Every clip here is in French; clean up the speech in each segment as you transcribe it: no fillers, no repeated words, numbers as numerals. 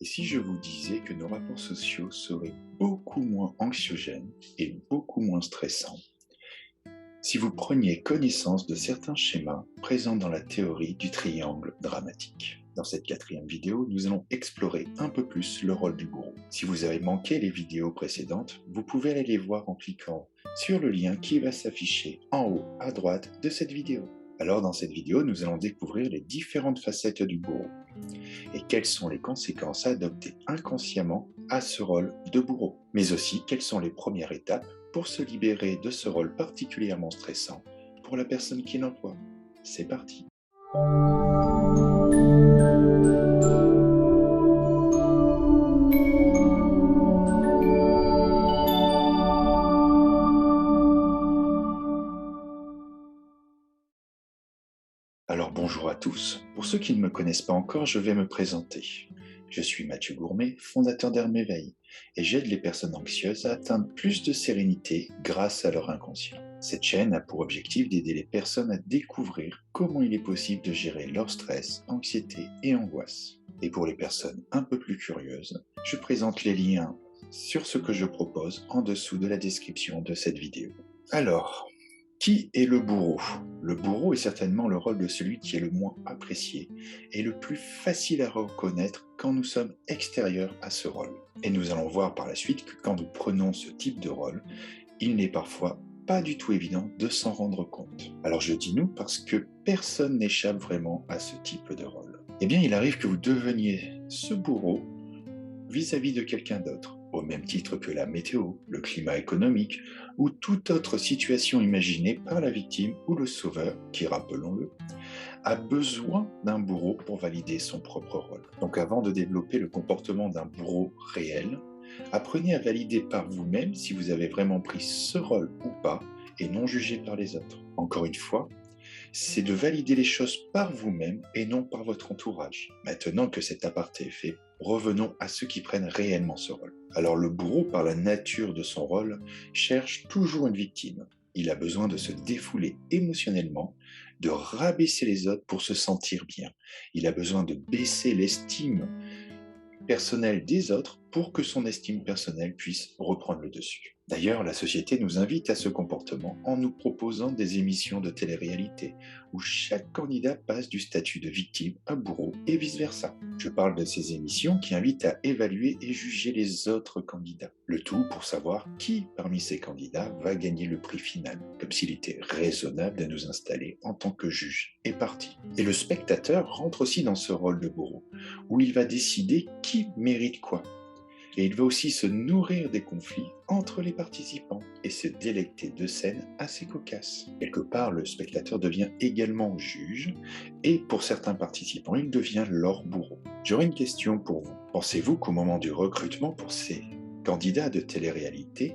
Et si je vous disais que nos rapports sociaux seraient beaucoup moins anxiogènes et beaucoup moins stressants si vous preniez connaissance de certains schémas présents dans la théorie du triangle dramatique? Dans cette quatrième vidéo, nous allons explorer un peu plus le rôle du bourreau. Si vous avez manqué les vidéos précédentes, vous pouvez aller les voir en cliquant sur le lien qui va s'afficher en haut à droite de cette vidéo. Alors dans cette vidéo, nous allons découvrir les différentes facettes du bourreau et quelles sont les conséquences à adopter inconsciemment à ce rôle de bourreau, mais aussi quelles sont les premières étapes pour se libérer de ce rôle particulièrement stressant pour la personne qui l'emploie. C'est parti. Alors bonjour à tous. Pour ceux qui ne me connaissent pas encore, je vais me présenter. Je suis Mathieu Gourmet, fondateur d'Herméveil, et j'aide les personnes anxieuses à atteindre plus de sérénité grâce à leur inconscient. Cette chaîne a pour objectif d'aider les personnes à découvrir comment il est possible de gérer leur stress, anxiété et angoisse. Et pour les personnes un peu plus curieuses, je présente les liens sur ce que je propose en dessous de la description de cette vidéo. Alors, qui est le bourreau? Le bourreau est certainement le rôle de celui qui est le moins apprécié et le plus facile à reconnaître quand nous sommes extérieurs à ce rôle. Et nous allons voir par la suite que quand nous prenons ce type de rôle, il n'est parfois pas du tout évident de s'en rendre compte. Alors je dis nous parce que personne n'échappe vraiment à ce type de rôle. Eh bien, il arrive que vous deveniez ce bourreau vis-à-vis de quelqu'un d'autre, au même titre que la météo, le climat économique ou toute autre situation imaginée par la victime ou le sauveur qui, rappelons-le, a besoin d'un bourreau pour valider son propre rôle. Donc avant de développer le comportement d'un bourreau réel, apprenez à valider par vous-même si vous avez vraiment pris ce rôle ou pas et non jugé par les autres. Encore une fois, c'est de valider les choses par vous-même et non par votre entourage. Maintenant que cet aparté est fait, revenons à ceux qui prennent réellement ce rôle. Alors le bourreau, par la nature de son rôle, cherche toujours une victime. Il a besoin de se défouler émotionnellement, de rabaisser les autres pour se sentir bien. Il a besoin de baisser l'estime personnelle des autres pour que son estime personnelle puisse reprendre le dessus. D'ailleurs, la société nous invite à ce comportement en nous proposant des émissions de télé-réalité où chaque candidat passe du statut de victime à bourreau et vice-versa. Je parle de ces émissions qui invitent à évaluer et juger les autres candidats. Le tout pour savoir qui parmi ces candidats va gagner le prix final, comme s'il était raisonnable de nous installer en tant que juge et partie. Et le spectateur rentre aussi dans ce rôle de bourreau, où il va décider qui mérite quoi. Et il va aussi se nourrir des conflits entre les participants et se délecter de scènes assez cocasses. Quelque part, le spectateur devient également juge et pour certains participants, il devient leur bourreau. J'aurais une question pour vous. Pensez-vous qu'au moment du recrutement pour ces candidats de télé-réalité,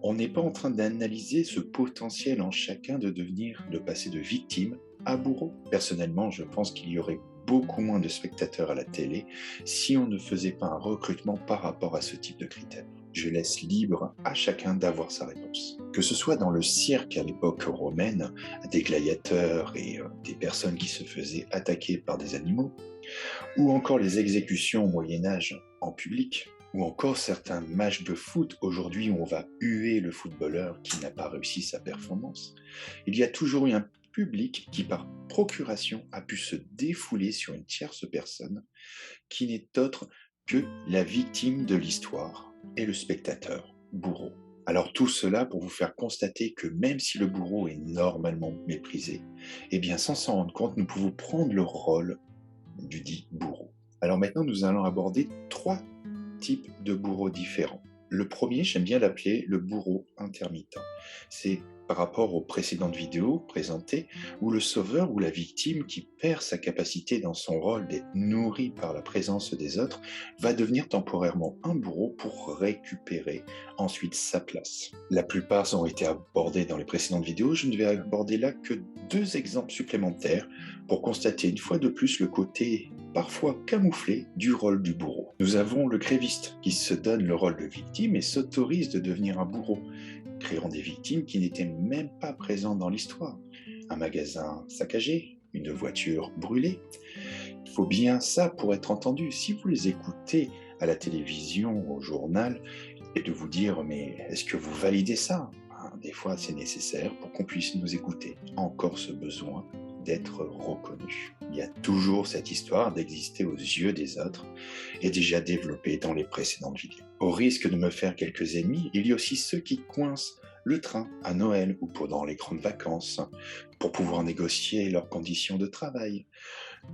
on n'est pas en train d'analyser ce potentiel en chacun de passer de victime à bourreau? Personnellement, je pense qu'il y aurait beaucoup moins de spectateurs à la télé si on ne faisait pas un recrutement par rapport à ce type de critères. Je laisse libre à chacun d'avoir sa réponse. Que ce soit dans le cirque à l'époque romaine, des gladiateurs et des personnes qui se faisaient attaquer par des animaux, ou encore les exécutions au Moyen-Âge en public, ou encore certains matchs de foot aujourd'hui où on va huer le footballeur qui n'a pas réussi sa performance, il y a toujours eu un public qui par procuration a pu se défouler sur une tierce personne qui n'est autre que la victime de l'histoire et le spectateur, bourreau. Alors tout cela pour vous faire constater que même si le bourreau est normalement méprisé, eh bien sans s'en rendre compte, nous pouvons prendre le rôle du dit bourreau. Alors maintenant, nous allons aborder trois types de bourreaux différents. Le premier, j'aime bien l'appeler le bourreau intermittent. C'est par rapport aux précédentes vidéos présentées, où le sauveur ou la victime qui perd sa capacité dans son rôle d'être nourri par la présence des autres va devenir temporairement un bourreau pour récupérer ensuite sa place. La plupart ont été abordés dans les précédentes vidéos, je ne vais aborder là que deux exemples supplémentaires pour constater une fois de plus le côté parfois camouflé du rôle du bourreau. Nous avons le gréviste qui se donne le rôle de victime et s'autorise de devenir un bourreau, créant des victimes qui n'étaient même pas présentes dans l'histoire. Un magasin saccagé, une voiture brûlée, Il faut bien ça pour être entendu. Si vous les écoutez à la télévision, au journal, et de vous dire, mais est-ce que vous validez ça? Des fois, c'est nécessaire pour qu'on puisse nous écouter. Encore ce besoin d'être reconnu. Il y a toujours cette histoire d'exister aux yeux des autres et déjà développée dans les précédentes vidéos. Au risque de me faire quelques ennemis, il y a aussi ceux qui coincent le train à Noël ou pendant les grandes vacances pour pouvoir négocier leurs conditions de travail,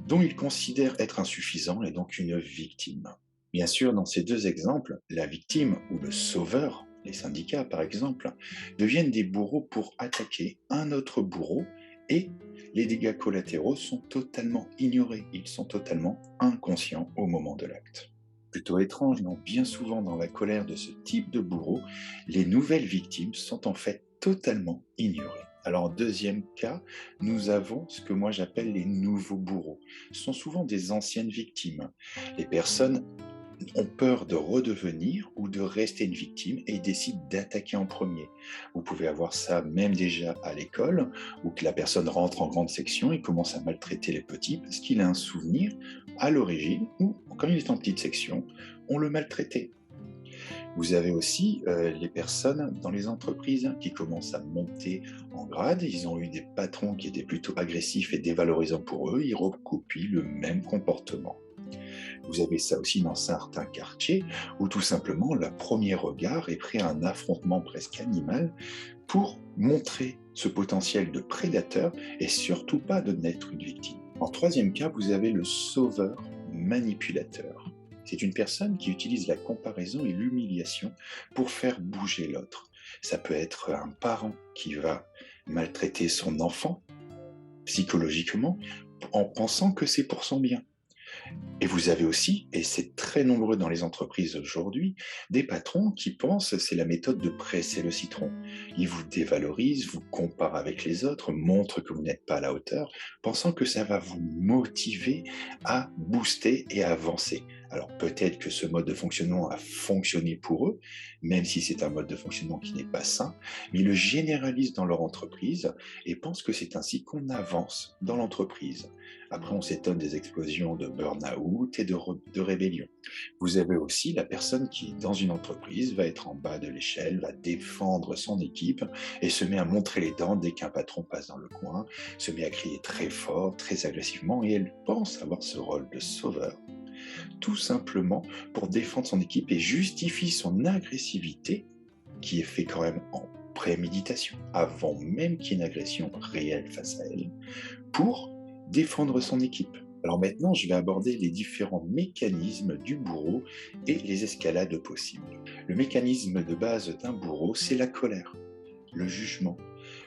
dont ils considèrent être insuffisants et donc une victime. Bien sûr, dans ces deux exemples, la victime ou le sauveur, les syndicats par exemple, deviennent des bourreaux pour attaquer un autre bourreau et les dégâts collatéraux sont totalement ignorés, ils sont totalement inconscients au moment de l'acte. Plutôt étrange, non? Bien souvent dans la colère de ce type de bourreau, les nouvelles victimes sont en fait totalement ignorées. Alors, en deuxième cas, nous avons ce que moi j'appelle les nouveaux bourreaux. Ce sont souvent des anciennes victimes. Les personnes ont peur de redevenir ou de rester une victime et décident d'attaquer en premier. Vous pouvez avoir ça même déjà à l'école, où que la personne rentre en grande section et commence à maltraiter les petits parce qu'il a un souvenir à l'origine où, quand il est en petite section, on le maltraitait. Vous avez aussi les personnes dans les entreprises qui commencent à monter en grade. Ils ont eu des patrons qui étaient plutôt agressifs et dévalorisants pour eux. Ils recopient le même comportement. Vous avez ça aussi dans certains quartiers où tout simplement le premier regard est pris à un affrontement presque animal pour montrer ce potentiel de prédateur et surtout pas de n'être une victime. En troisième cas, vous avez le sauveur manipulateur. C'est une personne qui utilise la comparaison et l'humiliation pour faire bouger l'autre. Ça peut être un parent qui va maltraiter son enfant psychologiquement en pensant que c'est pour son bien. Et vous avez aussi, et c'est très nombreux dans les entreprises aujourd'hui, des patrons qui pensent que c'est la méthode de presser le citron. Ils vous dévalorisent, vous comparent avec les autres, montrent que vous n'êtes pas à la hauteur, pensant que ça va vous motiver à booster et à avancer. Alors peut-être que ce mode de fonctionnement a fonctionné pour eux, même si c'est un mode de fonctionnement qui n'est pas sain, mais ils le généralisent dans leur entreprise et pensent que c'est ainsi qu'on avance dans l'entreprise. Après, on s'étonne des explosions de burn-out et de rébellion. Vous avez aussi la personne qui, dans une entreprise, va être en bas de l'échelle, va défendre son équipe et se met à montrer les dents dès qu'un patron passe dans le coin, se met à crier très fort, très agressivement, et elle pense avoir ce rôle de sauveur, tout simplement pour défendre son équipe et justifie son agressivité, qui est fait quand même en préméditation, avant même qu'il y ait une agression réelle face à elle, pour défendre son équipe. Alors maintenant, je vais aborder les différents mécanismes du bourreau et les escalades possibles. Le mécanisme de base d'un bourreau, c'est la colère, le jugement,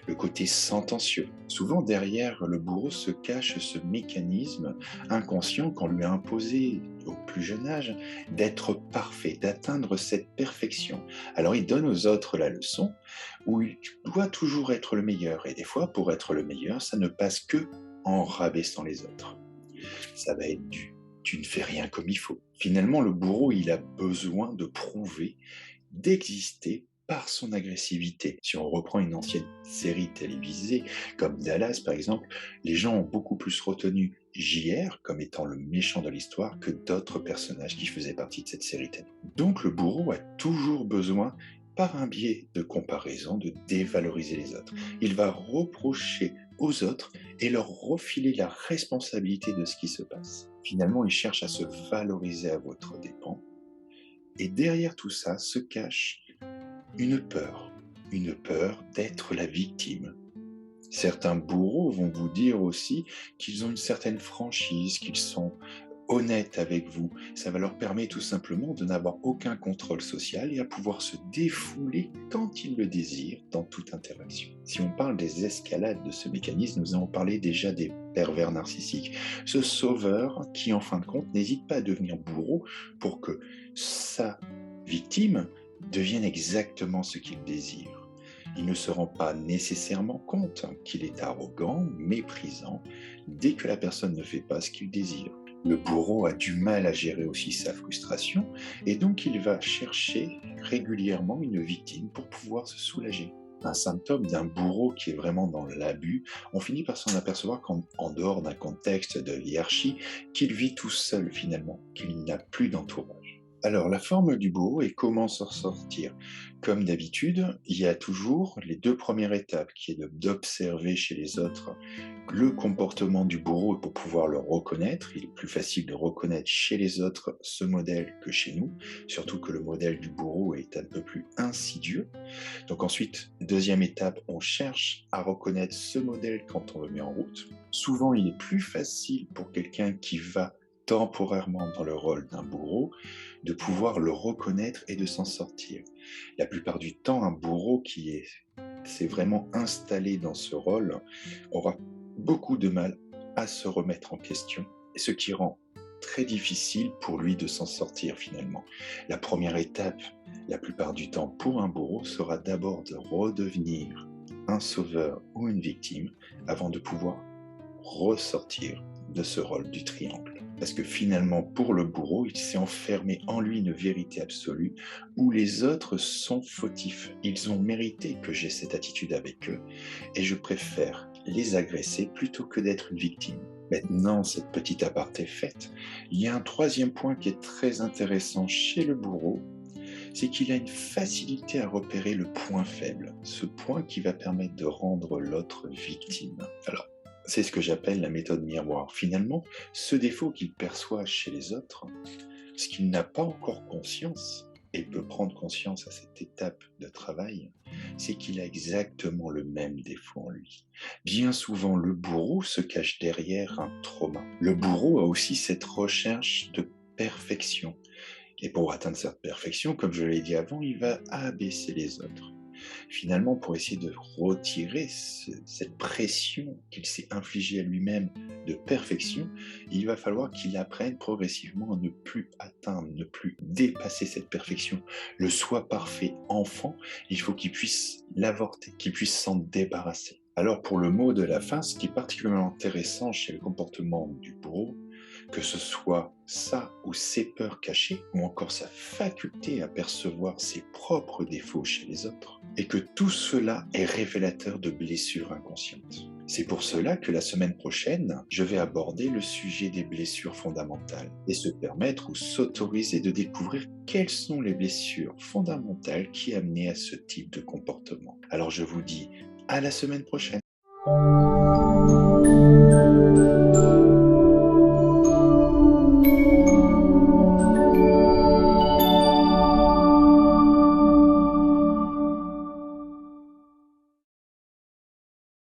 le côté sentencieux. Souvent derrière le bourreau se cache ce mécanisme inconscient qu'on lui a imposé au plus jeune âge d'être parfait, d'atteindre cette perfection. Alors il donne aux autres la leçon où il doit toujours être le meilleur. Et des fois, pour être le meilleur, ça ne passe que en rabaissant les autres. Ça va être du tu ne fais rien comme il faut. Finalement, le bourreau, il a besoin de prouver, d'exister par son agressivité. Si on reprend une ancienne série télévisée comme Dallas par exemple, les gens ont beaucoup plus retenu JR comme étant le méchant de l'histoire que d'autres personnages qui faisaient partie de cette série télé. Donc le bourreau a toujours besoin, par un biais de comparaison, de dévaloriser les autres. Il va reprocher aux autres et leur refiler la responsabilité de ce qui se passe. Finalement, il cherche à se valoriser à votre dépens. Et derrière tout ça se cache une peur d'être la victime. Certains bourreaux vont vous dire aussi qu'ils ont une certaine franchise, qu'ils sont honnêtes avec vous. Ça va leur permettre tout simplement de n'avoir aucun contrôle social et à pouvoir se défouler quand ils le désirent dans toute interaction. Si on parle des escalades de ce mécanisme, nous avons parlé déjà des pervers narcissiques. Ce sauveur qui, en fin de compte, n'hésite pas à devenir bourreau pour que sa victime devienne exactement ce qu'il désire. Il ne se rend pas nécessairement compte qu'il est arrogant, méprisant, dès que la personne ne fait pas ce qu'il désire. Le bourreau a du mal à gérer aussi sa frustration et donc il va chercher régulièrement une victime pour pouvoir se soulager. un symptôme d'un bourreau qui est vraiment dans l'abus, on finit par s'en apercevoir qu'en dehors d'un contexte de hiérarchie, qu'il vit tout seul finalement, qu'il n'a plus d'entourage. Alors, la forme du bourreau et comment s'en sortir. Comme d'habitude, il y a toujours les deux premières étapes, qui est d'observer chez les autres le comportement du bourreau pour pouvoir le reconnaître. Il est plus facile de reconnaître chez les autres ce modèle que chez nous, surtout que le modèle du bourreau est un peu plus insidieux. Donc ensuite, deuxième étape, on cherche à reconnaître ce modèle quand on le met en route. Souvent, il est plus facile pour quelqu'un qui va temporairement dans le rôle d'un bourreau, de pouvoir le reconnaître et de s'en sortir. La plupart du temps, un bourreau s'est vraiment installé dans ce rôle aura beaucoup de mal à se remettre en question, ce qui rend très difficile pour lui de s'en sortir finalement. La première étape, la plupart du temps pour un bourreau, sera d'abord de redevenir un sauveur ou une victime avant de pouvoir ressortir de ce rôle du triangle. Parce que finalement, pour le bourreau, il s'est enfermé en lui une vérité absolue où les autres sont fautifs. Ils ont mérité que j'ai cette attitude avec eux et je préfère les agresser plutôt que d'être une victime. Maintenant, cette petite aparté faite, il y a un troisième point qui est très intéressant chez le bourreau, c'est qu'il a une facilité à repérer le point faible, ce point qui va permettre de rendre l'autre victime. Alors, c'est ce que j'appelle la méthode miroir. Finalement, ce défaut qu'il perçoit chez les autres, ce qu'il n'a pas encore conscience, et peut prendre conscience à cette étape de travail, c'est qu'il a exactement le même défaut en lui. Bien souvent, le bourreau se cache derrière un trauma. Le bourreau a aussi cette recherche de perfection. Et pour atteindre cette perfection, comme je l'ai dit avant, il va abaisser les autres. Finalement, pour essayer de retirer cette pression qu'il s'est infligée à lui-même de perfection, il va falloir qu'il apprenne progressivement à ne plus atteindre, ne plus dépasser cette perfection. Le soi parfait enfant, il faut qu'il puisse l'avorter, qu'il puisse s'en débarrasser. Alors pour le mot de la fin, ce qui est particulièrement intéressant chez le comportement du bourreau, que ce soit ça ou ses peurs cachées, ou encore sa faculté à percevoir ses propres défauts chez les autres, et que tout cela est révélateur de blessures inconscientes. C'est pour cela que la semaine prochaine, je vais aborder le sujet des blessures fondamentales et se permettre ou s'autoriser de découvrir quelles sont les blessures fondamentales qui amenaient à ce type de comportement. Alors je vous dis à la semaine prochaine.